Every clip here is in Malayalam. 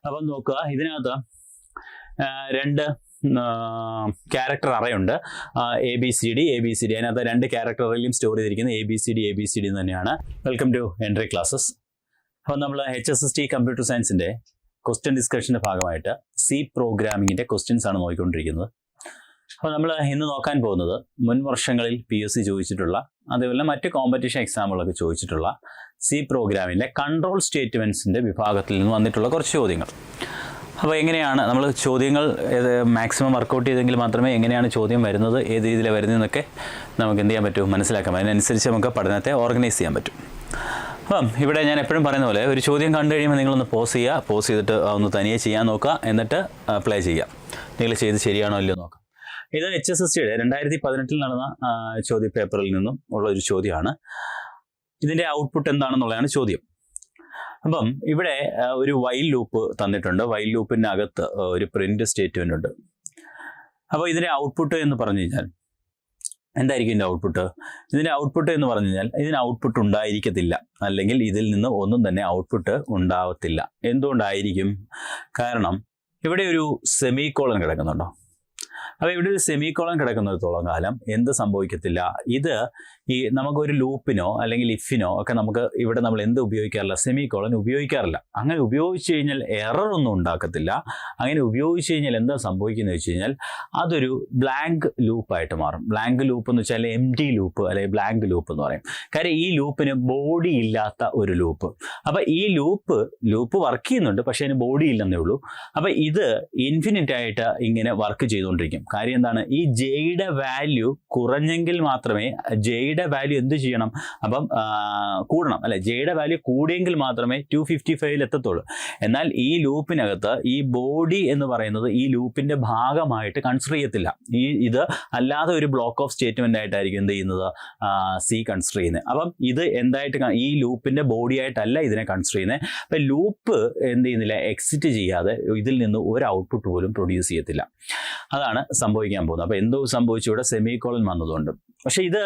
അപ്പം നോക്കുക, ഇതിനകത്ത് രണ്ട് ക്യാരക്ടർ അറേ ഉണ്ട്. ABCD അതിനകത്ത് രണ്ട് ക്യാരക്ടർ അറേയിലും സ്റ്റോർ ചെയ്തിരിക്കുന്നത് ABCD എന്ന് തന്നെയാണ്. Welcome to Entri classes. അപ്പോൾ നമ്മൾ HSST കമ്പ്യൂട്ടർ സയൻസിൻ്റെ ക്വസ്റ്റ്യൻ ഡിസ്കഷൻ്റെ ഭാഗമായിട്ട് C പ്രോഗ്രാമിങ്ങിൻ്റെ ക്വസ്റ്റ്യൻസ് ആണ് നോക്കിക്കൊണ്ടിരിക്കുന്നത്. അപ്പോൾ നമ്മൾ ഇന്ന് നോക്കാൻ പോകുന്നത് മുൻ വർഷങ്ങളിൽ PSC ചോദിച്ചിട്ടുള്ള, അതേപോലെ മറ്റ് കോമ്പറ്റീഷൻ എക്സാമുകളൊക്കെ ചോദിച്ചിട്ടുള്ള C പ്രോഗ്രാമിൻ്റെ കൺട്രോൾ സ്റ്റേറ്റ്മെൻറ്റ്സിൻ്റെ വിഭാഗത്തിൽ നിന്ന് വന്നിട്ടുള്ള കുറച്ച് ചോദ്യങ്ങൾ. അപ്പോൾ എങ്ങനെയാണ് നമ്മൾ ചോദ്യങ്ങൾ മാക്സിമം വർക്കൗട്ട് ചെയ്തെങ്കിൽ മാത്രമേ എങ്ങനെയാണ് ചോദ്യം വരുന്നത്, ഏത് രീതിയിലാണ് വരുന്നതെന്നൊക്കെ നമുക്ക് എന്ത് ചെയ്യാൻ പറ്റും, മനസ്സിലാക്കാം. അതിനനുസരിച്ച് നമുക്ക് പഠനത്തെ ഓർഗനൈസ് ചെയ്യാൻ പറ്റും. അപ്പം ഇവിടെ ഞാൻ എപ്പോഴും പറയുന്ന പോലെ ഒരു ചോദ്യം കണ്ടു കഴിയുമ്പോൾ നിങ്ങളൊന്ന് പോസ് ചെയ്തിട്ട് ഒന്ന് തനിയെ ചെയ്യാൻ നോക്കുക, എന്നിട്ട് അപ്ലൈ ചെയ്യുക. നിങ്ങൾ ചെയ്ത് ശരിയാണോ ഇല്ലയോ നോക്കാം. ഇത് HSSTയുടെ 2018 നടന്ന ചോദ്യ പേപ്പറിൽ നിന്നും ഉള്ള ഒരു ചോദ്യമാണ്. ഇതിൻ്റെ ഔട്ട്പുട്ട് എന്താണെന്നുള്ളതാണ് ചോദ്യം. അപ്പം ഇവിടെ ഒരു വൈൽ ലൂപ്പ് തന്നിട്ടുണ്ട്. വൈൽ ലൂപ്പിൻ്റെ അകത്ത് ഒരു പ്രിന്റ് സ്റ്റേറ്റ്മെന്റ് ഉണ്ട്. അപ്പോൾ ഇതിൻ്റെ ഔട്ട്പുട്ട് എന്ന് പറഞ്ഞു കഴിഞ്ഞാൽ എന്തായിരിക്കും ഇതിൻ്റെ ഔട്ട്പുട്ട്? ഇതിൻ്റെ ഔട്ട്പുട്ട് എന്ന് പറഞ്ഞു കഴിഞ്ഞാൽ ഇതിന് ഔട്ട്പുട്ട് ഉണ്ടായിരിക്കത്തില്ല, അല്ലെങ്കിൽ ഇതിൽ നിന്ന് ഒന്നും തന്നെ ഔട്ട്പുട്ട് ഉണ്ടാവത്തില്ല. എന്തുകൊണ്ടായിരിക്കും? കാരണം ഇവിടെ ഒരു സെമികോളൻ കിടക്കുന്നുണ്ടോ? അപ്പോൾ ഇവിടെ ഒരു സെമികോളൻ കിടക്കുന്നിടത്തോളം കാലം എന്ത് സംഭവിക്കത്തില്ല, ഇത് ഈ നമുക്കൊരു ലൂപ്പിനോ അല്ലെങ്കിൽ ഇഫിനോ ഒക്കെ നമുക്ക് ഇവിടെ നമ്മൾ എന്ത് ഉപയോഗിക്കാറില്ല, സെമികോളൻ ഉപയോഗിക്കാറില്ല. അങ്ങനെ ഉപയോഗിച്ച് കഴിഞ്ഞാൽ എറർ ഒന്നും ഉണ്ടാക്കത്തില്ല. അങ്ങനെ ഉപയോഗിച്ച് കഴിഞ്ഞാൽ എന്താ സംഭവിക്കുന്നത് വെച്ച് കഴിഞ്ഞാൽ അതൊരു ബ്ലാങ്ക് ലൂപ്പായിട്ട് മാറും. ബ്ലാങ്ക് ലൂപ്പ് എന്ന് വെച്ചാൽ എംപ്റ്റി ലൂപ്പ് അല്ലെങ്കിൽ ബ്ലാങ്ക് ലൂപ്പ് എന്ന് പറയും. കാര്യം ഈ ലൂപ്പിന് ബോഡി ഇല്ലാത്ത ഒരു ലൂപ്പ്. അപ്പോൾ ഈ ലൂപ്പ് വർക്ക് ചെയ്യുന്നുണ്ട്, പക്ഷേ അതിന് ബോഡി ഇല്ലെന്നേ ഉള്ളൂ. അപ്പോൾ ഇത് ഇൻഫിനിറ്റ് ആയിട്ട് ഇങ്ങനെ വർക്ക് ചെയ്തുകൊണ്ടിരിക്കും. കാര്യം എന്താണ്? ഈ ജെയുടെ വാല്യൂ കുറഞ്ഞെങ്കിൽ മാത്രമേ ജെയുടെ വാല്യൂ എന്ത് ചെയ്യണം, അപ്പം കൂടണം അല്ലെ. ജെയുടെ വാല്യൂ കൂടിയെങ്കിൽ മാത്രമേ 255 എത്തത്തുള്ളൂ. എന്നാൽ ഈ ലൂപ്പിനകത്ത് ഈ ബോഡി എന്ന് പറയുന്നത് ഈ ലൂപ്പിന്റെ ഭാഗമായിട്ട് കൺസിഡർ ചെയ്യത്തില്ല. ഇത് അല്ലാതെ ഒരു ബ്ലോക്ക് ഓഫ് സ്റ്റേറ്റ്മെന്റ് ആയിട്ടായിരിക്കും എന്ത് ചെയ്യുന്നത്, C കൺസിഡർ ചെയ്യുന്നത്. അപ്പം ഇത് എന്തായിട്ട് ഈ ലൂപ്പിന്റെ ബോഡി ആയിട്ടല്ല ഇതിനെ കൺസിഡർ ചെയ്യുന്നത്. അപ്പം ലൂപ്പ് എന്ത് ചെയ്യുന്നില്ല, എക്സിറ്റ് ചെയ്യാതെ ഇതിൽ നിന്ന് ഒരു ഔട്ട്പുട്ട് പോലും പ്രൊഡ്യൂസ് ചെയ്യത്തില്ല. അതാണ് സംഭവിക്കാൻ പോകുന്നത്. അപ്പോൾ എന്തോ സംഭവിച്ചു, ഇവിടെ സെമികോളൻ വന്നതുകൊണ്ട്. പക്ഷേ ഇത്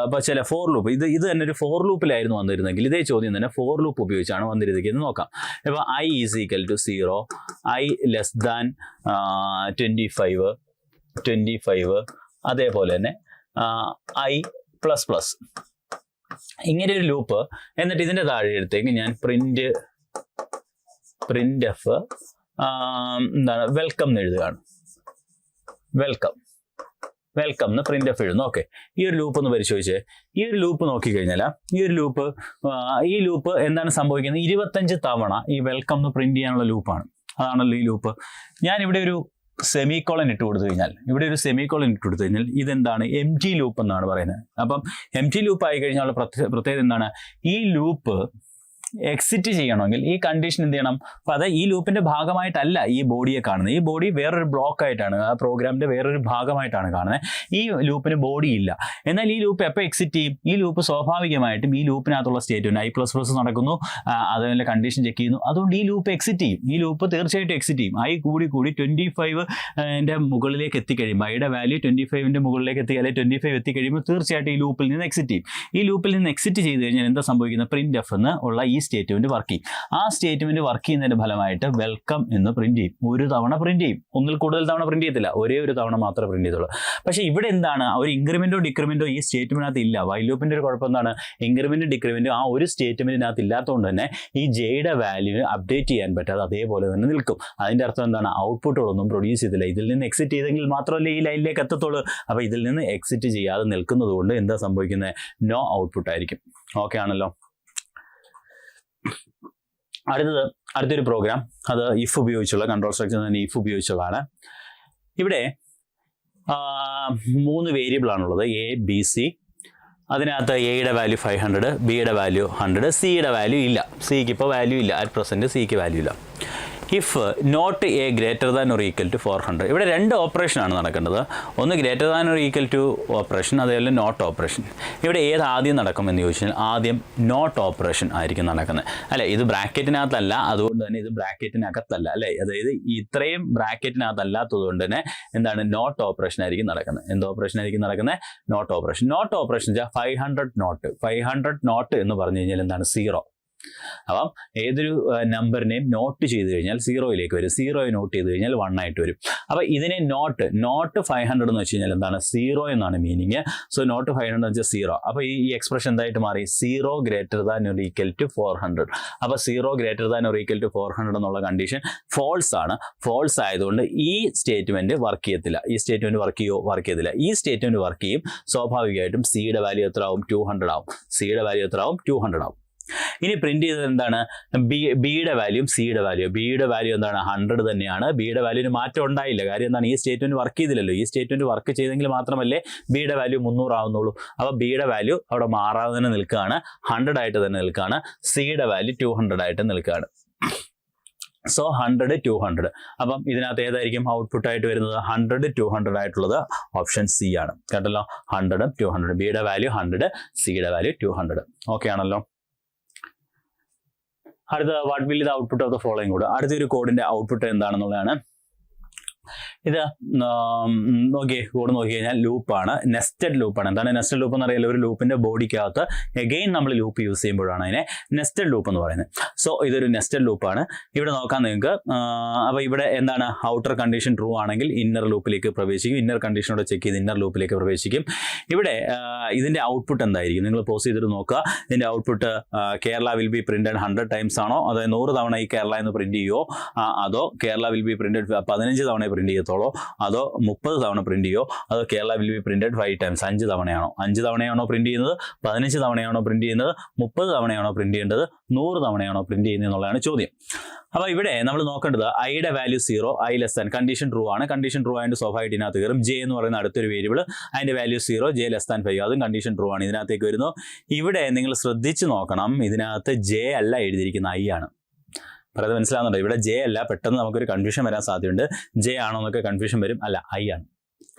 ഇപ്പോൾ ചില ഫോർ ലൂപ്പ്, ഇത് തന്നെ ഒരു ഫോർ ലൂപ്പിലായിരുന്നു വന്നിരുന്നെങ്കിൽ ഇതേ ചോദ്യം തന്നെ ഫോർ ലൂപ്പ് ഉപയോഗിച്ചാണ് വന്നിരുന്നെങ്കിൽ എന്ന് നോക്കാം. ഇപ്പോൾ I = 0, I less than 25, അതേപോലെ തന്നെ I++, ഇങ്ങനെ ഒരു ലൂപ്പ്. എന്നിട്ട് ഇതിൻ്റെ താഴെ എടുത്തേക്ക് ഞാൻ പ്രിന്റ് എഫ് എന്താണ് വെൽക്കം എന്ന് എഴുതുകയാണ്. വെൽക്കം എന്ന് പ്രിന്റ് എഫ് എഴുതുന്നു. ഓക്കെ, ഈ ഒരു ലൂപ്പ് ഒന്ന് പരിശോധിച്ചേ. ഈ ഒരു ലൂപ്പ് നോക്കിക്കഴിഞ്ഞാൽ ഈ ലൂപ്പ് എന്താണ് സംഭവിക്കുന്നത്? 25 തവണ ഈ വെൽക്കം എന്ന് പ്രിന്റ് ചെയ്യാനുള്ള ലൂപ്പാണ്. അതാണല്ലോ ഈ ലൂപ്പ്. ഞാൻ ഇവിടെ ഒരു സെമികോളൻ ഇട്ട് കൊടുത്തു കഴിഞ്ഞാൽ ഇതെന്താണ്? എംപ്റ്റി ലൂപ്പ് എന്നാണ് പറയുന്നത്. അപ്പം എംപ്റ്റി ലൂപ്പ് ആയി കഴിഞ്ഞാൽ പ്രത്യേകത എന്താണ്? ഈ ലൂപ്പ് എക്സിറ്റ് ചെയ്യണമെങ്കിൽ ഈ കണ്ടീഷൻ എന്ത് ചെയ്യണം? അപ്പോൾ അത് ഈ ലൂപ്പിന്റെ ഭാഗമായിട്ടല്ല ഈ ബോഡിയെ കാണുന്നത്. ഈ ബോഡി വേറൊരു ബ്ലോക്ക് ആയിട്ടാണ്, ആ പ്രോഗ്രാമിന്റെ വേറൊരു ഭാഗമായിട്ടാണ് കാണുന്നത്. ഈ ലൂപ്പിന് ബോഡി ഇല്ല. എന്നാൽ ഈ ലൂപ്പ് എപ്പോൾ എക്സിറ്റ് ചെയ്യും? ഈ ലൂപ്പ് സ്വാഭാവികമായിട്ടും ഈ ലൂപ്പിനകത്തുള്ള സ്റ്റേറ്റ്മെന്റ് I++ നടക്കുന്നു, അതുപോലെ കണ്ടീഷൻ ചെക്ക് ചെയ്യുന്നു. അതുകൊണ്ട് ഈ ലൂപ്പ് എക്സിറ്റ് ചെയ്യും. ഈ ലൂപ്പ് തീർച്ചയായിട്ടും എക്സിറ്റ് ചെയ്യും. I കൂടി 25ന്റെ മുകളിലേക്ക് എത്തിക്കഴിയുമ്പോൾ, ഐയുടെ വാല്യൂ 25ന്റെ മുകളിലേക്ക് അല്ലെങ്കിൽ 25 എത്തിക്കഴിയുമ്പോൾ തീർച്ചയായിട്ടും ഈ ലൂപ്പിൽ നിന്ന് എക്സിറ്റ് ചെയ്യും. ഈ ലൂപ്പിൽ നിന്ന് എക്സിറ്റ് ചെയ്ത് കഴിഞ്ഞാൽ എന്താ സംഭവിക്കുന്നത്? പ്രിന്റ് എഫ് എന്ന് ഉള്ള ഈ സ്റ്റേറ്റ്മെന്റ് വർക്ക് ചെയ്യും. ആ സ്റ്റേറ്റ്മെന്റ് വർക്ക് ചെയ്യുന്നതിന്റെ ഫലമായിട്ട് വെൽക്കം എന്ന് പ്രിന്റ് ചെയ്യും. ഒരു തവണ പ്രിന്റ് ചെയ്യും, ഒന്നിൽ കൂടുതൽ തവണ പ്രിന്റ് ചെയ്യത്തില്ല. ഒരേ ഒരു തവണ മാത്രമേ പ്രിന്റ് ചെയ്തുള്ളൂ. പക്ഷേ ഇവിടെ എന്താണ്? ഒരു ഇൻക്രിമെന്റോ ഡിക്രിമെന്റോ ഈ സ്റ്റേറ്റ്മെന്റിനകത്ത് ഇല്ല. വൈൽ ലൂപ്പിന്റെ ഒരു കുഴപ്പം എന്താണ്? ഇൻക്രിമെന്റും ഡിക്രിമെന്റും ആ ഒരു സ്റ്റേറ്റ്മെന്റിനകത്ത് ഇല്ലാത്തതുകൊണ്ട് തന്നെ ഈ ജെയുടെ വാല്യൂ അപ്ഡേറ്റ് ചെയ്യാൻ പറ്റാതെ അതേപോലെ തന്നെ നിൽക്കും. അതിന്റെ അർത്ഥം എന്താണ്? ഔട്ട്പുട്ടുകളൊന്നും പ്രൊഡ്യൂസ് ചെയ്തില്ല. ഇതിൽ നിന്ന് എക്സിറ്റ് ചെയ്തെങ്കിൽ മാത്രമല്ലേ ഈ ലൈനിലേക്ക് എത്തത്തുള്ളൂ. അപ്പോൾ ഇതിൽ നിന്ന് എക്സിറ്റ് ചെയ്യാതെ നിൽക്കുന്നത് കൊണ്ട് എന്താ സംഭവിക്കുന്നത്? നോ ഔട്ട്പുട്ട് ആയിരിക്കും. ഓക്കെ ആണല്ലോ. അടുത്തൊരു പ്രോഗ്രാം, അത് ഇഫ് ഉപയോഗിച്ചുള്ള കൺട്രോൾ സ്ട്രക്ചർ തന്നെ ഇഫ് ഉപയോഗിച്ചുള്ളതാണ്. ഇവിടെ 3 വേരിയബിൾ ആണുള്ളത്, A, B, C. അതിനകത്ത് എയുടെ വാല്യൂ 500, ബിയുടെ വാല്യൂ 100, സിയുടെ വാല്യൂ ഇല്ല. സിക്ക് ഇപ്പോൾ വാല്യൂ ഇല്ല. അറ്റ് പ്രസൻറ്റ് സിക്ക് വാല്യൂ ഇല്ല. If not a greater than or equal to 400. ഇവിടെ രണ്ട് ഓപ്പറേഷനാണ് നടക്കേണ്ടത്. ഒന്ന് greater than or equal to operation, അതേപോലെ നോട്ട് ഓപ്പറേഷൻ. ഇവിടെ ഏത് ആദ്യം നടക്കുമെന്ന് ചോദിച്ചാൽ ആദ്യം നോട്ട് ഓപ്പറേഷൻ ആയിരിക്കും നടക്കുന്നത് അല്ലേ. ഇത് ബ്രാക്കറ്റിനകത്തല്ല, അതുകൊണ്ട് തന്നെ ഇത് ബ്രാക്കറ്റിനകത്തല്ല അല്ലേ. അതായത് ഇത്രയും ബ്രാക്കറ്റിനകത്തല്ലാത്തത് കൊണ്ട് തന്നെ എന്താണ്, നോട്ട് ഓപ്പറേഷൻ ആയിരിക്കും നടക്കുന്നത്. എന്ത് ഓപ്പറേഷൻ ആയിരിക്കും നടക്കുന്നത്? Not operation. Not operation 500 not എന്ന് പറഞ്ഞു കഴിഞ്ഞാൽ എന്താണ്? 0. അപ്പം ഏതൊരു നമ്പറിനെയും നോട്ട് ചെയ്ത് കഴിഞ്ഞാൽ സീറോയിലേക്ക് വരും, സീറോയെ നോട്ട് ചെയ്ത് കഴിഞ്ഞാൽ 1 ആയിട്ട് വരും. അപ്പോൾ ഇതിനെ നോട്ട് 500 എന്ന് വെച്ച് കഴിഞ്ഞാൽ എന്താണ്, സീറോ എന്നാണ് മീനിങ്. സോ നോട്ട് 500 എന്ന് വെച്ചാൽ സീറോ. അപ്പോൾ ഈ എക്സ്പ്രഷൻ എന്തായിട്ട് മാറി, 0 greater than or equal to 400. അപ്പോൾ 0 greater than or equal to 400 എന്നുള്ള കണ്ടീഷൻ ഫോൾസ് ആണ്. ഫോൾസ് ആയതുകൊണ്ട് ഈ സ്റ്റേറ്റ്മെന്റ് വർക്ക് ചെയ്യത്തില്ല. ഈ സ്റ്റേറ്റ്മെന്റ് വർക്ക് ചെയ്യത്തില്ല. ഈ സ്റ്റേറ്റ്മെന്റ് വർക്ക് ചെയ്യും. സ്വാഭാവികമായിട്ടും സിയുടെ വാല്യൂ എത്ര ആവും, 200 ആവും. സിയുടെ വാല്യൂ എത്ര ആവും, 200 ആവും. ഇനി പ്രിന്റ് ചെയ്തത് എന്താണ്, ബിയുടെ വാല്യൂം സിയുടെ വാല്യൂ. ബിയുടെ വാല്യൂ എന്താണ്, 100 തന്നെയാണ്. ബിയുടെ വാല്യൂന് മാറ്റം ഉണ്ടായില്ല. കാര്യം എന്താണ്, ഈ സ്റ്റേറ്റ്മെന്റ് വർക്ക് ചെയ്തില്ലല്ലോ. ഈ സ്റ്റേറ്റ്മെന്റ് വർക്ക് ചെയ്തെങ്കിൽ മാത്രമല്ലേ ബിയുടെ വാല്യൂ 300 ആവുന്നുള്ളൂ. അപ്പോൾ ബിയുടെ വാല്യൂ അവിടെ മാറാതെ തന്നെ നിൽക്കുകയാണ്, 100 ആയിട്ട് തന്നെ നിൽക്കുകയാണ്. സിയുടെ വാല്യൂ 200 ആയിട്ട് നിൽക്കുകയാണ്. സോ 100, 200. അപ്പം ഇതിനകത്ത് ഏതായിരിക്കും ഔട്ട്പുട്ട് ആയിട്ട് വരുന്നത്, 100, 200 ആയിട്ടുള്ളത് ഓപ്ഷൻ സി ആണ്. കേട്ടല്ലോ, 100, 200. ബിയുടെ വാല്യൂ 100, സിയുടെ വാല്യൂ 200. ഓക്കെ ആണല്ലോ. അടുത്ത what will the output of the following code. അടുത്തൊരു കോഡിന്റെ ഔട്ട്പുട്ട് എന്താണെന്നുള്ളതാണ്. ഇത് കോഡ് നോക്കി കഴിഞ്ഞാൽ ലൂപ്പാണ്, നെസ്റ്റഡ് ലൂപ്പാണ്. എന്താണ് നെസ്റ്റഡ് ലൂപ്പ് എന്ന് അറിയാലോ, ഒരു ലൂപ്പിന്റെ ബോഡിക്കകത്ത് എഗെയിൻ നമ്മൾ ലൂപ്പ് യൂസ് ചെയ്യുമ്പോഴാണ് അതിനെ നെസ്റ്റഡ് ലൂപ്പ് എന്ന് പറയുന്നത്. സോ ഇതൊരു നെസ്റ്റഡ് ലൂപ്പാണ്. ഇവിടെ നോക്കാൻ നിങ്ങൾക്ക്, അപ്പോൾ ഇവിടെ എന്താണ്, ഔട്ടർ കണ്ടീഷൻ ട്രൂ ആണെങ്കിൽ ഇന്നർ ലൂപ്പിലേക്ക് പ്രവേശിക്കും, ഇന്നർ കണ്ടീഷനോടെ ചെക്ക് ചെയ്ത് ഇന്നർ ലൂപ്പിലേക്ക് പ്രവേശിക്കും. ഇവിടെ ഇതിന്റെ ഔട്ട്പുട്ട് എന്തായിരിക്കും, നിങ്ങൾ പോസ് ചെയ്തിട്ട് നോക്കുക. ഇതിന്റെ output Kerala will be printed 100 times ആണോ, അതോ 100 തവണ ഈ കേരള എന്ന് പ്രിന്റ് ചെയ്യുമോ, അതോ കേരള വിൽ ബി പ്രിന്റഡ് 15 തവണ പ്രിന്റ് ചെയ്യത്തോളോ, അതോ 30 തവണ പ്രിന്റ് ചെയ്യോ, അതോ Kerala will be printed 5 times 5 തവണയാണോ, 5 തവണയാണോ പ്രിന്റ് ചെയ്യുന്നത്, 15 തവണയാണോ പ്രിന്റ് ചെയ്യുന്നത്, 30 തവണയാണോ പ്രിന്റ് ചെയ്യേണ്ടത്, 100 തവണയാണോ പ്രിന്റ് ചെയ്യുന്നത് എന്നുള്ളതാണ് ചോദ്യം. അപ്പോൾ ഇവിടെ നമ്മൾ നോക്കേണ്ടത് ഐയുടെ value 0, I less than, condition true ആണ്. കണ്ടീഷൻ ട്രൂ ആയതുകൊണ്ട് സ്വാഭാവികമായിട്ട് ഇതിനകത്ത് കയറും. ജെ എന്ന് പറയുന്ന അടുത്തൊരു വേരിയബിൾ, അതിന്റെ വാല്യൂ 0, ജെ ലെസ് ദാൻ 5, അതും കണ്ടീഷൻ ട്രൂ ആണ്, ഇതിനകത്തേക്ക് വരുന്നു. ഇവിടെ നിങ്ങൾ ശ്രദ്ധിച്ച് നോക്കണം, ഇതിനകത്ത് ജെ അല്ല എഴുതിയിരിക്കുന്ന ഐ ആണ്. പറയുന്നത് മനസ്സിലാവുന്നുണ്ടോ? ഇവിടെ ജെ അല്ല, പെട്ടെന്ന് നമുക്കൊരു കൺഫ്യൂഷൻ വരാൻ സാധ്യതയുണ്ട്. ജെ ആണോ എന്നൊക്കെ കൺഫ്യൂഷൻ വരും. അല്ല, ഐ ആണ്.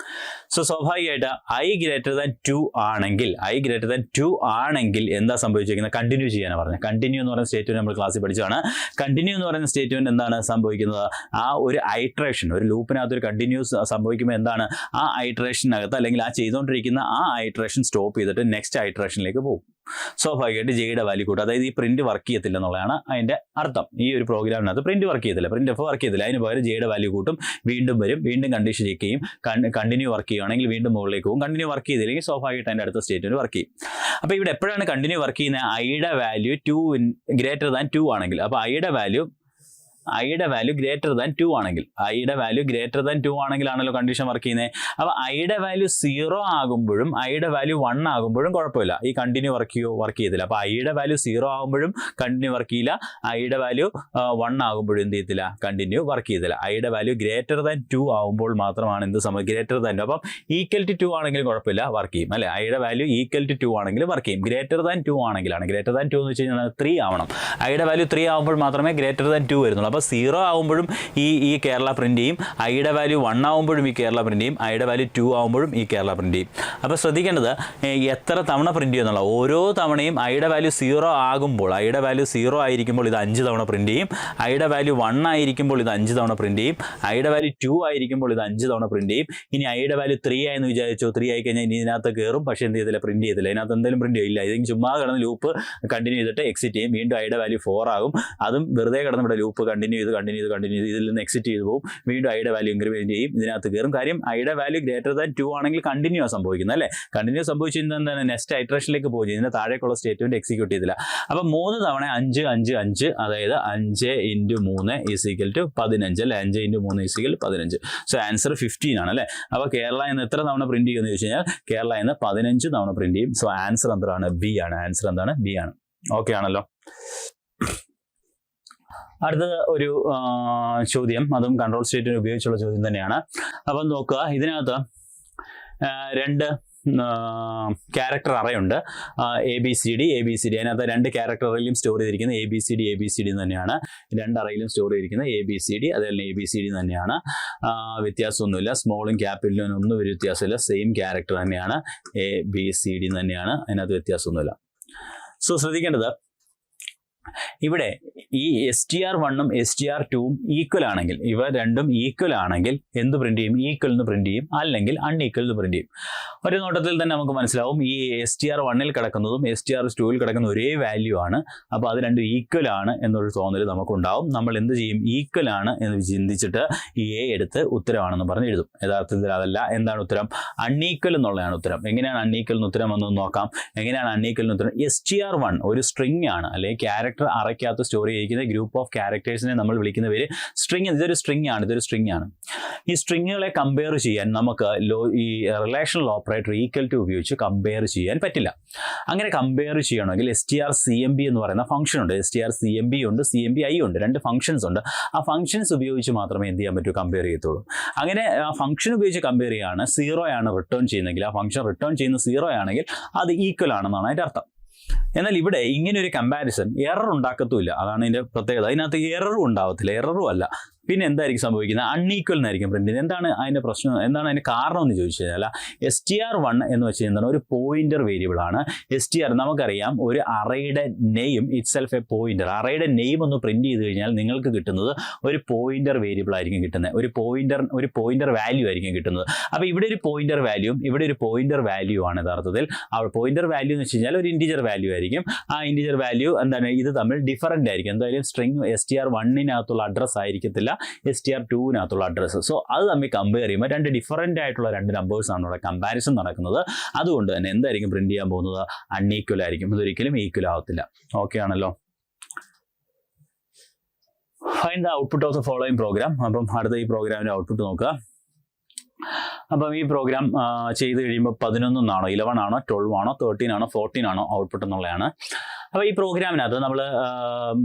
സോ സ്വാഭാവികമായിട്ട് ഐ ഗ്രേറ്റർ ദാൻ 2 ആണെങ്കിൽ എന്താ സംഭവിച്ചിരിക്കുന്നത്, കണ്ടിന്യൂ ചെയ്യാനാണ് പറഞ്ഞത്. കണ്ടിന്യൂ എന്ന് പറയുന്ന സ്റ്റേറ്റ്മെന്റ് നമ്മൾ ക്ലാസ്സിൽ പഠിച്ചതാണ്. കണ്ടിന്യൂ എന്ന് പറയുന്ന സ്റ്റേറ്റ്മെന്റ് എന്താണ് സംഭവിക്കുന്നത്, ആ ഒരു ഐട്രേഷൻ, ഒരു ലൂപ്പിനകത്ത് ഒരു കണ്ടിന്യൂസ് സംഭവിക്കുമ്പോൾ എന്താണ്, ആ ഐട്രേഷനകത്ത് അല്ലെങ്കിൽ ആ ചെയ്തുകൊണ്ടിരിക്കുന്ന ആ ഐട്രേഷൻ സ്റ്റോപ്പ് ചെയ്തിട്ട് നെക്സ്റ്റ് ഐട്രേഷനിലേക്ക് പോകും. സ്വാഭാവികമായിട്ട് ജെയുടെ വാല്യൂ കൂട്ടും. അതായത് ഈ പ്രിന്റ് വർക്ക് ചെയ്യത്തില്ല എന്നുള്ളതാണ് അതിന്റെ അർത്ഥം. ഈ ഒരു പ്രോഗ്രാമിനകത്ത് പ്രിന്റ് വർക്ക് ചെയ്യത്തില്ല, പ്രിന്റ് എഫ് വർക്ക് ചെയ്യത്തില്ല. അതിന് പകരം ജെയുടെ വാല്യൂ കൂട്ടും, വീണ്ടും വരും, വീണ്ടും കണ്ടീഷൻ ചെക്ക് ചെയ്യും. കണ്ടിന്യൂ വർക്ക് ചെയ്യുകയാണെങ്കിൽ വീണ്ടും മുകളിലേക്ക് പോകും. കണ്ടിന്യൂ വർക്ക് ചെയ്തില്ലെങ്കിൽ സ്വാഭാവികമായിട്ട് അതിന്റെ അടുത്ത സ്റ്റേറ്റ്മെന്റ് വർക്ക് ചെയ്യും. അപ്പോൾ ഇവിടെ എപ്പോഴാണ് കണ്ടിന്യൂ വർക്ക് ചെയ്യുന്നത്, ഐയുടെ വാല്യൂ 2 ഗ്രേറ്റർ ദാൻ 2 ആണെങ്കിൽ. അപ്പോൾ ഐയുടെ വാല്യൂ ഗ്രേറ്റർ ദാൻ 2 ആണെങ്കിൽ, ഐയുടെ വാല്യൂ ഗ്രേറ്റർ ദാൻ 2 ആണെങ്കിലാണല്ലോ കണ്ടീഷൻ വർക്ക് ചെയ്യുന്നത്. അപ്പോൾ ഐയുടെ വാല്യൂ 0 ആകുമ്പോഴും ഐയുടെ വാല്യൂ 1 ആകുമ്പോഴും കുഴപ്പമില്ല, ഈ കണ്ടിന്യൂ വർക്ക് ചെയ്യത്തില്ല. അപ്പോൾ ഐയുടെ വാല്യൂ 0 ആകുമ്പോഴും കണ്ടിന്യൂ വർക്ക് ചെയ്യില്ല, ഐയുടെ വാല്യൂ 1 ആകുമ്പോഴും എന്ത് ചെയ്യത്തില്ല, കണ്ടിന്യൂ വർക്ക് ചെയ്യത്തില്ല. ഐയുടെ വാല്യൂ ഗ്രേറ്റർ ദാൻ 2 ആകുമ്പോൾ മാത്രമാണ് എന്ത് സംഭവം, ഗ്രേറ്റർ ദാൻ. അപ്പം ഈക്വൽ ടു 2 ആണെങ്കിലും കുഴപ്പമില്ല, വർക്ക് ചെയ്യും അല്ലേ. ഐയുടെ വാല്യൂ ഈക്വൽ ടു 2 ആണെങ്കിൽ വർക്ക് ചെയ്യും. ഗ്രേറ്റർ ദാൻ 2 ആണെങ്കിലാണ്, ഗ്രേറ്റർ ദാൻ 2 എന്ന് വെച്ച് കഴിഞ്ഞാൽ 3 ആവണം. ഐയുടെ വാല്യൂ 3 ആകുമ്പോൾ മാത്രമേ ഗ്രേറ്റർ ദാൻ 2 വരുന്നുള്ളൂ. അപ്പോൾ 0 ആകുമ്പോഴും ഈ കേരള പ്രിന്റ് ചെയ്യും, ഐയുടെ വാല്യൂ 1 ആകുമ്പോഴും ഈ കേരള പ്രിന്റ് ചെയ്യും, ഐയുടെ വാല്യൂ 2 ആകുമ്പോഴും ഈ കേരള പ്രിന്റ് ചെയ്യും. അപ്പോൾ ശ്രദ്ധിക്കേണ്ടത് എത്ര തവണ പ്രിന്റ് ചെയ്യുന്നുള്ള, ഓരോ തവണയും ഐയുടെ വാല്യൂ 0 ആകുമ്പോൾ, ഐയുടെ വാല്യൂ 0 ആയിരിക്കുമ്പോൾ ഇത് 5 തവണ പ്രിന്റ് ചെയ്യും, ഐയുടെ വാല്യൂ 1 ആയിരിക്കുമ്പോൾ ഇത് 5 തവണ പ്രിന്റ് ചെയ്യും, ഐയുടെ വാല്യൂ 2 ആയിരിക്കുമ്പോൾ ഇത് 5 തവണ പ്രിന്റ് ചെയ്യും. ഇനി ഐയുടെ വാല്യൂ 3 ആയെന്ന് വിചാരിച്ചോ, 3 ആയി കഴിഞ്ഞാൽ ഇനി ഇതിനകത്ത് കയറും, പക്ഷേ എന്ത് ചെയ്തില്ല, പ്രിന്റ് ചെയ്തില്ല. ഇതിനകത്ത് എന്തെങ്കിലും പ്രിന്റ് ചെയ്യില്ല, ഇതെങ്കിൽ ചുമ്മാ കിടന്ന് ലൂപ്പ് കണ്ടിന്യൂ ചെയ്തിട്ട് എക്സിറ്റ് ചെയ്യും. വീണ്ടും ഐയുടെ വാല്യൂ 4 ആകും, അതും വെറുതെ കിടന്ന് ഇവിടെ ലൂപ്പ് കണ്ടിന്യൂ ചെയ്ത് ഇതിൽ നിന്ന് എക്സിറ്റ് ചെയ്ത് പോകും. വീണ്ടും ഐയുടെ വാല്യൂ ഇൻക്രിമെന്റ് ചെയ്യും, ഇതിനകത്ത് കയറും. കാര്യം ഐയുടെ വാല്യൂ ഗ്രേറ്റർ ദാൻ 2 ആണെങ്കിൽ കണ്ടിന്യൂ ആ സംഭവിക്കുന്നത് അല്ലേ. കണ്ടിന്യൂ സംഭവിച്ചു എന്താണ്, നെക്സ്റ്റ് ഐട്രേഷനിലേക്ക് പോകും, ഇതിന്റെ താഴേക്കുള്ള സ്റ്റേറ്റ്മെന്റ് എക്സിക്യൂട്ട് ചെയ്തില്ല. അപ്പോൾ 3 തവണ 5, 5, 5, അതായത് 5 × 3 = 15 അല്ലേ. 5 × 3 = 15. സോ ആൻസർ 15 ആണ് അല്ലേ. അപ്പോൾ കേരള എന്ന് എത്ര തവണ പ്രിന്റ് ചെയ്യുമെന്ന് ചോദിച്ചു കഴിഞ്ഞാൽ കേരള എന്ന് 15 തവണ പ്രിന്റ് ചെയ്യും. സോ ആൻസർ എന്താണ്, ബി ആണ്. ആൻസർ എന്താണ്, ബി ആണ്. ഓക്കെ ആണല്ലോ. അടുത്തത് ഒരു ചോദ്യം, അതും കൺട്രോൾ സ്റ്റേറ്റ്മെന്റ് ഉപയോഗിച്ചുള്ള ചോദ്യം തന്നെയാണ്. അപ്പം നോക്കുക, ഇതിനകത്ത് 2 ക്യാരക്ടർ അറയുണ്ട്, ABCD. അതിനകത്ത് 2 ക്യാരക്ടർ അറയിലും സ്റ്റോർ ചെയ്തിരിക്കുന്നത് ABCD തന്നെയാണ്. 2 അറയിലും സ്റ്റോർ ചെയ്തിരിക്കുന്നത് ABCD, അതുപോലെ ABCD തന്നെയാണ്. വ്യത്യാസമൊന്നുമില്ല, സ്മോളും ക്യാപിറ്റലും ഒന്നും ഒരു വ്യത്യാസമില്ല, സെയിം ക്യാരക്ടർ തന്നെയാണ്, ABCD തന്നെയാണ്, അതിനകത്ത് വ്യത്യാസമൊന്നുമില്ല. സോ ശ്രദ്ധിക്കേണ്ടത്, ഇവിടെ ഈ STR1ഉം STR2ഉം ഈക്വൽ ആണെങ്കിൽ, ഇവ രണ്ടും ഈക്വൽ ആണെങ്കിൽ എന്ത് പ്രിന്റ് ചെയ്യും? ഈക്വൽ എന്ന് പ്രിന്റ് ചെയ്യും, അല്ലെങ്കിൽ അൺഈക്വൽ എന്ന് പ്രിന്റ് ചെയ്യും. ഒരു നോട്ടത്തിൽ തന്നെ നമുക്ക് മനസ്സിലാവും ഈ STR1ൽ കിടക്കുന്നതും STR2ൽ കിടക്കുന്ന ഒരേ വാല്യൂ ആണ്. അപ്പോൾ അത് രണ്ടും ഈക്വൽ ആണ് എന്നൊരു തോന്നൽ നമുക്കുണ്ടാവും. നമ്മൾ എന്ത് ചെയ്യും? ഈക്വൽ ആണ് എന്ന് ചിന്തിച്ചിട്ട് ഈ A എടുത്ത് ഉത്തരമാണെന്ന് പറഞ്ഞ് എഴുതും. യഥാർത്ഥത്തിൽ അതല്ല. എന്താണ് ഉത്തരം? അൺഈക്വൽ എന്നുള്ളതാണ് ഉത്തരം. എങ്ങനെയാണ് അൺഈക്വൽ എന്ന് ഉത്തരം വന്നതെന്ന് നോക്കാം. എങ്ങനെയാണ് അൺഈക്വൽ എന്ന് ഉത്തരം? STR1 ഒരു സ്ട്രിങ് ആണ്, അല്ലെങ്കിൽ ക്യാരക്ടർ അറയ്ക്കകത്ത് സ്റ്റോർ ചെയ്തിരിക്കുന്ന ഗ്രൂപ്പ് ഓഫ് ക്യാരക്ടേഴ്സിനെ നമ്മൾ വിളിക്കുന്ന പേര് സ്ട്രിങ്. ഇതൊരു സ്ട്രിങ് ആണ്. ഈ സ്ട്രിങ്ങുകളെ കമ്പയർ ചെയ്യാൻ നമുക്ക് ഈ റിലേഷണൽ ഓപ്പറേറ്റർ ഈക്വൽ ടു ഉപയോഗിച്ച് കമ്പയർ ചെയ്യാൻ പറ്റില്ല. അങ്ങനെ കമ്പയർ ചെയ്യണമെങ്കിൽ STRCMB എന്ന് പറയുന്ന ഫംഗ്ഷൻ ഉണ്ട്. STRCMB ഉണ്ട്, CMBI ഉണ്ട്, രണ്ട് ഫംഗ്ഷൻസ് ഉണ്ട്. ആ ഫംഗ്ഷൻസ് ഉപയോഗിച്ച് മാത്രമേ എന്ത് ചെയ്യാൻ പറ്റൂ? കമ്പയർ ചെയ്യത്തുള്ളൂ. അങ്ങനെ ആ ഫംഗ്ഷൻ ഉപയോഗിച്ച് കമ്പയർ ചെയ്യുകയാണ്, 0 ആണ് റിട്ടേൺ ചെയ്യുന്നെങ്കിൽ, ആ ഫംഗ്ഷൻ റിട്ടേൺ ചെയ്യുന്ന 0 ആണെങ്കിൽ അത് ഈക്വൽ ആണെന്നാണ് അതിൻ്റെ അർത്ഥം. എന്നാൽ ഇവിടെ ഇങ്ങനെ ഒരു കമ്പാരിസൺ എറർ ഉണ്ടാക്കത്തുമില്ല. അതാണ് ഇതിൻ്റെ പ്രത്യേകത. അതിനകത്ത് എററും ഉണ്ടാവത്തില്ല, എററും അല്ല. പിന്നെ എന്തായിരിക്കും സംഭവിക്കുന്നത്? അൺഈക്വൽ എന്നായിരിക്കും പ്രിന്റ് ചെയ്യുന്നത്. എന്താണ് അതിൻ്റെ പ്രശ്നം? എന്താണ് അതിൻ്റെ കാരണം എന്ന് ചോദിച്ചു കഴിഞ്ഞാൽ, STR1 എന്ന് വെച്ച് കഴിഞ്ഞാൽ ഒരു പോയിന്റർ വേരിയബിൾ ആണ്. STR നമുക്കറിയാം, ഒരു അറയുടെ നെയിം ഇറ്റ്സെൽഫ് എ പോയിന്റർ. അറയുടെ നെയിം ഒന്ന് പ്രിന്റ് ചെയ്ത് കഴിഞ്ഞാൽ നിങ്ങൾക്ക് കിട്ടുന്നത് ഒരു പോയിന്റർ വേരിയബിൾ ആയിരിക്കും കിട്ടുന്നത്, ഒരു പോയിന്റർ വാല്യൂ ആയിരിക്കും കിട്ടുന്നത്. അപ്പോൾ ഇവിടെ ഒരു പോയിന്റർ വാല്യൂവും ഇവിടെ ഒരു പോയിന്റർ വാല്യൂ ആണ് യഥാർത്ഥത്തിൽ. ആ പോയിന്റർ വാല്യൂ എന്ന് വെച്ച് കഴിഞ്ഞാൽ ഒരു ഇൻറ്റിജർ വാല്യൂ ആയിരിക്കും. ആ ഇൻറ്റിജർ വാല്യൂ എന്താണ്? ഇത് തമ്മിൽ ഡിഫറൻ്റ് ആയിരിക്കും. എന്തായാലും സ്ട്രിങ് STR1നകത്തുള്ള അഡ്രസ്സ് ആയിരിക്കത്തില്ല STR2നകത്തുള്ള അഡ്രസ്സ്. സോ അത് തമ്മിൽ കമ്പയർ ചെയ്യുമ്പോൾ രണ്ട് ഡിഫറൻ്റ് ആയിട്ടുള്ള രണ്ട് നമ്പേഴ്സ് ആണ് ഇവിടെ കമ്പാരിസൺ നടക്കുന്നത്. അതുകൊണ്ട് തന്നെ എന്തായിരിക്കും പ്രിന്റ് ചെയ്യാൻ പോകുന്നത്? അൺഈക്വൽ ആയിരിക്കും. ഇതൊരിക്കലും ഈക്വൽ ആവത്തില്ല. ഓക്കെ ആണല്ലോ. Find the output of the following program. അപ്പം അടുത്ത ഈ പ്രോഗ്രാമിൻ്റെ ഔട്ട്പുട്ട് നോക്കുക. അപ്പം ഈ പ്രോഗ്രാം ചെയ്ത് കഴിയുമ്പോൾ 11 ആണോ 11 ആണോ 12 ആണോ 13 ആണോ 14 ആണോ ഔട്ട്പുട്ട് എന്നുള്ളതാണ്. അപ്പോൾ ഈ പ്രോഗ്രാമിനകത്ത് നമ്മൾ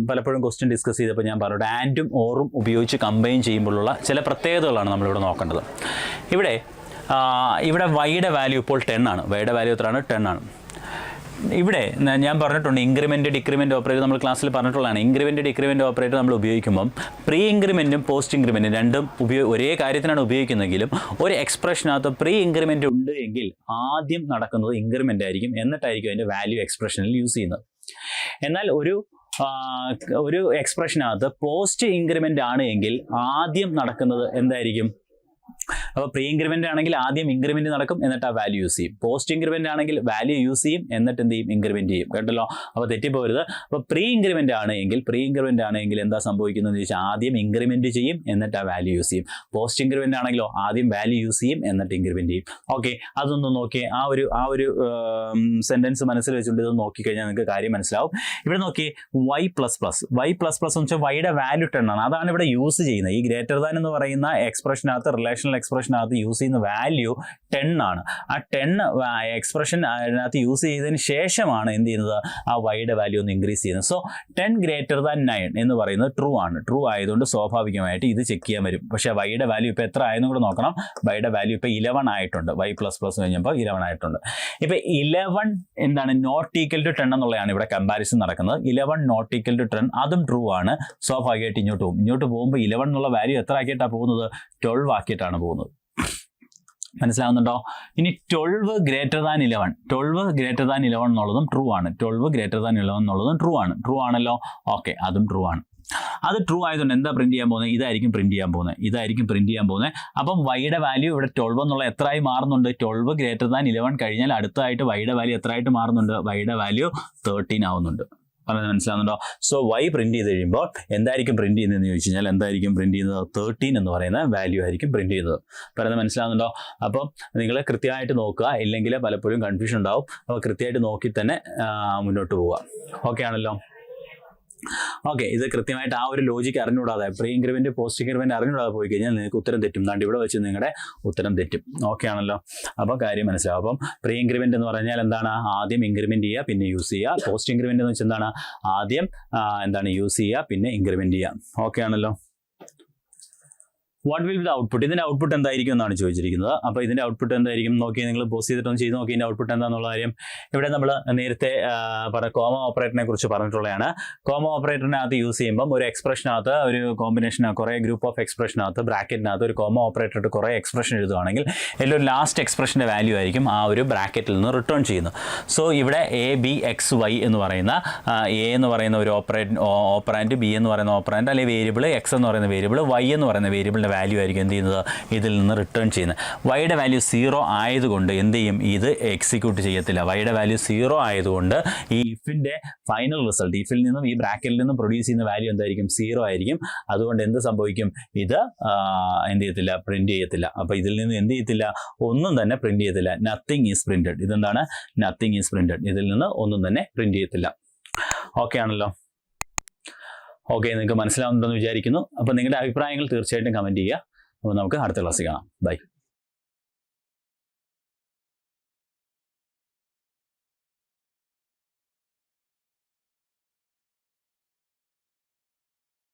പലപ്പോഴും ക്വസ്റ്റ്യൻ ഡിസ്കസ് ചെയ്തപ്പോൾ ഞാൻ പറഞ്ഞിട്ട് ആൻഡും ഓറും ഉപയോഗിച്ച് കമ്പൈൻ ചെയ്യുമ്പോഴുള്ള ചില പ്രത്യേകതകളാണ് നമ്മളിവിടെ നോക്കേണ്ടത്. ഇവിടെ വൈയുടെ വാല്യൂ ഇപ്പോൾ 10 ആണ്. വൈയുടെ വാല്യൂ എത്രയാണ്? 10 ആണ്. ഇവിടെ ഞാൻ പറഞ്ഞിട്ടുണ്ട് ഇൻക്രിമെൻറ്റ് ഡിക്രിമെൻറ്റ് ഓപ്പറേറ്റർ നമ്മൾ ക്ലാസ്സിൽ പറഞ്ഞിട്ടുള്ളതാണ്. ഇൻക്രിമെൻറ്റ് ഡിക്രിമെൻറ്റ് ഓപ്പറേറ്റർ നമ്മൾ ഉപയോഗിക്കുമ്പം പ്രീ ഇൻക്രിമെൻറ്റും പോസ്റ്റ് ഇൻക്രിമെൻറ്റും രണ്ടും ഒരേ കാര്യത്തിനാണ് ഉപയോഗിക്കുന്നതെങ്കിലും ഒരു എക്സ്പ്രഷനകത്ത് പ്രീ ഇൻക്രിമെൻറ്റ് ഉണ്ട് എങ്കിൽ ആദ്യം നടക്കുന്നത് ഇൻക്രിമെൻ്റ് ആയിരിക്കും, എന്നിട്ടായിരിക്കും അതിൻ്റെ വാല്യൂ എക്സ്പ്രഷനിൽ യൂസ് ചെയ്യുന്നത്. എന്നാൽ ഒരു എക്സ്പ്രഷനകത്ത് പോസ്റ്റ് ഇൻക്രിമെൻ്റ് ആണ് എങ്കിൽ ആദ്യം നടക്കുന്നത് എന്തായിരിക്കും? അപ്പോൾ പ്രീ ഇൻക്രിമെൻ്റ് ആണെങ്കിൽ ആദ്യം ഇൻക്രിമെൻ്റ് നടക്കും, എന്നിട്ട് ആ വാല്യൂ യൂസ് ചെയ്യും. പോസ്റ്റ് ഇൻക്രിമെൻ്റ് ആണെങ്കിൽ വാല്യൂ യൂസ് ചെയ്യും, എന്നിട്ട് എന്ത് ചെയ്യും? ഇൻക്രിമെൻ്റ് ചെയ്യും. കേട്ടല്ലോ. അപ്പോൾ തെറ്റിപ്പോരുത്. അപ്പോൾ പ്രീ ഇൻക്രിമെൻ്റ് ആണെങ്കിൽ എന്താ സംഭവിക്കുന്നതെന്ന് ചോദിച്ചാൽ ആദ്യം ഇൻക്രിമെൻ്റ് ചെയ്യും, എന്നിട്ട് ആ വാല്യൂ യൂസ് ചെയ്യും. പോസ്റ്റ് ഇൻക്രിമെൻ്റ് ആണെങ്കിലോ ആദ്യം വാല്യൂ യൂസ് ചെയ്യും, എന്നിട്ട് ഇൻക്രിമെൻ്റ് ചെയ്യും. ഓക്കെ, അതൊന്ന് നോക്കിയേ. ആ ഒരു സെൻറ്റൻസ് മനസ്സിൽ വെച്ചുകൊണ്ട് ഇത് നോക്കിക്കഴിഞ്ഞാൽ നിങ്ങൾക്ക് കാര്യം മനസ്സിലാവും. ഇവിടെ നോക്കിയേ, y++ എന്ന് വെച്ചാൽ വൈയുടെ വാല്യൂ 10 ആണ്. അതാണ് ഇവിടെ യൂസ് ചെയ്യുന്നത്. ഈ ഗ്രേറ്റർ ദാൻ എന്ന് പറയുന്ന എക്സ്പ്രഷനകത്ത്, റിലേഷണൽ എക്സ്പ്രഷനകത്ത് യൂസ് ചെയ്യുന്ന വാല്യൂ 10 ആണ്. ആ 10 എക്സ്പ്രഷൻ അതിനകത്ത് യൂസ് ചെയ്തതിന് ശേഷമാണ് എന്ത് ചെയ്യുന്നത്? ആ വൈയുടെ വാല്യൂ ഒന്ന് ഇൻക്രീസ് ചെയ്യുന്നത്. സോ 10 > 9 എന്ന് പറയുന്നത് ട്രൂ ആണ്. ട്രൂ ആയതുകൊണ്ട് സ്വാഭാവികമായിട്ട് ഇത് ചെക്ക് ചെയ്യാൻ വരും. പക്ഷേ വൈയുടെ വാല്യൂ ഇപ്പോൾ എത്ര ആയെന്നും കൂടെ നോക്കണം. വൈയുടെ വാല്യൂ ഇപ്പോൾ 11 ആയിട്ടുണ്ട്. y++ കഴിഞ്ഞപ്പോൾ 11 ആയിട്ടുണ്ട്. ഇപ്പോൾ 11 എന്താണ്? നോട്ട് ഈക്വൽ ടു 10 എന്നുള്ളതാണ് ഇവിടെ കമ്പാരിസൺ നടക്കുന്നത്. 11 നോട്ട് ഈക്വൽ ടു 10 അതും ട്രൂ ആണ്. സ്വാഭാവികമായിട്ട് ഇങ്ങോട്ട് പോകുമ്പോൾ 11 എന്നുള്ള വാല്യൂ എത്ര ആക്കിയിട്ടാണ് പോകുന്നത്? 12 ആക്കിയിട്ടാണ് പോകുന്നത്. മനസ്സിലാവുന്നുണ്ടോ? ഇനി 12 > 11 എന്നുള്ളതും ട്രൂ ആണ്. 12 > 11 എന്നുള്ളതും ട്രൂ ആണ്. ട്രൂ ആണല്ലോ. ഓക്കെ, അതും ട്രൂ ആണ്. അത് ട്രൂ ആയതുകൊണ്ട് എന്താ പ്രിന്റ് ചെയ്യാൻ പോകുന്നത്? ഇതായിരിക്കും പ്രിന്റ് ചെയ്യാൻ പോകുന്നത്. അപ്പം വൈയുടെ വാല്യൂ ഇവിടെ 12 എന്നുള്ള എത്രയായി മാറുന്നുണ്ട്? 12 > 11 കഴിഞ്ഞാൽ അടുത്തതായിട്ട് വൈയുടെ വാല്യൂ എത്രയായിട്ട് മാറുന്നുണ്ട്? വൈയുടെ വാല്യൂ 13 ആവുന്നുണ്ട്. മനസ്സിലാവുന്നുണ്ടോ? സോ വൈ പ്രിന്റ് ചെയ്ത് കഴിയുമ്പോൾ എന്തായിരിക്കും പ്രിന്റ് ചെയ്യുന്നതെന്ന് ചോദിച്ചു കഴിഞ്ഞാൽ എന്തായിരിക്കും പ്രിന്റ് ചെയ്യുന്നത്? 13 എന്ന് പറയുന്ന വാല്യൂ ആയിരിക്കും പ്രിന്റ് ചെയ്യുന്നത്. പറയുന്നത് മനസ്സിലാവുന്നുണ്ടോ? അപ്പോൾ നിങ്ങൾ കൃത്യമായിട്ട് നോക്കുക, ഇല്ലെങ്കിൽ പലപ്പോഴും കൺഫ്യൂഷൻ ഉണ്ടാവും. അപ്പോൾ കൃത്യമായിട്ട് നോക്കി തന്നെ മുന്നോട്ട് പോവുക. ഓക്കെ ആണല്ലോ. ഓക്കെ, ഇത് കൃത്യമായിട്ട് ആ ഒരു ലോജിക്ക് അറിഞ്ഞുകൂടാതെ, പ്രീ ഇൻക്രിമെന്റ് പോസ്റ്റ് ഇൻക്രിമെന്റ് അറിഞ്ഞുകൂടാതെ പോയി കഴിഞ്ഞാൽ നിങ്ങൾക്ക് ഉത്തരം തെറ്റും. ദാണ്ട് ഇവിടെ വെച്ച് നിങ്ങളുടെ ഉത്തരം തെറ്റും. ഓക്കെ ആണല്ലോ. അപ്പോൾ കാര്യം മനസ്സിലാവും. അപ്പം പ്രീ ഇൻക്രിമെന്റ് എന്ന് പറഞ്ഞാൽ എന്താണ്? ആദ്യം ഇൻക്രിമെന്റ് ചെയ്യുക, പിന്നെ യൂസ് ചെയ്യുക. പോസ്റ്റ് ഇൻക്രിമെന്റ് എന്ന് വെച്ചാൽ എന്താണ്? ആദ്യം യൂസ് ചെയ്യുക, പിന്നെ ഇൻക്രിമെന്റ് ചെയ്യുക. ഓക്കെ ആണല്ലോ. What will be the output, ഇതിന്റെ ഔട്ട്പുട്ട് എന്തായിരിക്കും എന്നാണ് ചോദിച്ചിരിക്കുന്നത്. അപ്പോൾ ഇതിന്റെ ഔട്ട്പുട്ട് എന്തായിരിക്കും നോക്കി, നിങ്ങൾ പോസ് ചെയ്തിട്ടൊന്ന് ചെയ്ത് നോക്കി ഇതിന്റെ ഔട്ട്പുട്ട് എന്താണെന്നുള്ള കാര്യം. ഇവിടെ നമ്മൾ നേരത്തെ കോമ ഓപ്പറേറ്ററിനെ കുറിച്ച് പറഞ്ഞിട്ടുള്ളതാണ്. കോമ ഓപ്പറേറ്ററിനകത്ത് യൂസ് ചെയ്യുമ്പം ഒരു എക്സ്പ്രഷനകത്ത് ഒരു കോമ്പിനേഷൻ, കുറേ ഗ്രൂപ്പ് ഓഫ് എക്സ്പ്രഷനകത്ത് ബ്രാക്കറ്റിനകത്ത് ഒരു കോമ ഓപ്പറേറ്റർ ഇട്ട് കുറേ എക്സ്പ്രഷൻ എഴുതുകയാണെങ്കിൽ എല്ലാവരും ലാസ്റ്റ് എക്സ്പ്രഷൻ്റെ വാല്യൂ ആയിരിക്കും ആ ഒരു ബ്രാക്കറ്റിൽ നിന്ന് റിട്ടേൺ ചെയ്യുന്നത്. സോ ഇവിടെ ABXY എന്ന് പറയുന്ന A എന്ന് പറയുന്ന ഒരു ഓപ്പറാൻഡ്, B എന്ന് പറയുന്ന ഓപ്പറാൻഡ് അല്ലെങ്കിൽ വേരിയബിൾ, X എന്ന് പറയുന്ന വേരിയബിൾ, Y എന്ന് പറയുന്ന വേരിയബിളിൻ്റെ വാല്യൂ ആയിരിക്കും എന്ത് ചെയ്യുന്നത്, ഇതിൽ നിന്ന് റിട്ടേൺ ചെയ്യുന്നത്. വൈയുടെ വാല്യൂ 0 ആയതുകൊണ്ട് എന്ത് ചെയ്യും, ഇത് എക്സിക്യൂട്ട് ചെയ്യത്തില്ല. വൈയുടെ വാല്യൂ 0 ആയതുകൊണ്ട് ഈ ഇഫിൻ്റെ ഫൈനൽ റിസൾട്ട്, ഇഫിൽ നിന്നും ഈ ബ്രാക്കറ്റിൽ നിന്നും പ്രൊഡ്യൂസ് ചെയ്യുന്ന വാല്യൂ എന്തായിരിക്കും, 0 ആയിരിക്കും. അതുകൊണ്ട് എന്ത് സംഭവിക്കും, ഇത് എന്ത് ചെയ്യത്തില്ല, പ്രിന്റ് ചെയ്യത്തില്ല. അപ്പോൾ ഇതിൽ നിന്ന് എന്ത് ചെയ്യത്തില്ല, ഒന്നും തന്നെ പ്രിന്റ് ചെയ്യത്തില്ല. Nothing is printed. ഇതെന്താണ്, നത്തിങ് ഈസ് പ്രിന്റഡ്. ഇതിൽ നിന്ന് ഒന്നും തന്നെ പ്രിന്റ് ചെയ്യത്തില്ല. ഓക്കെ ആണല്ലോ. ഓക്കെ, നിങ്ങൾക്ക് മനസ്സിലാവുന്നുണ്ടെന്ന് വിചാരിക്കുന്നു. അപ്പോൾ നിങ്ങളുടെ അഭിപ്രായങ്ങൾ തീർച്ചയായിട്ടും കമൻറ്റ് ചെയ്യുക. അപ്പോൾ നമുക്ക് അടുത്ത ക്ലാസ്സിൽ കാണാം. ബൈ.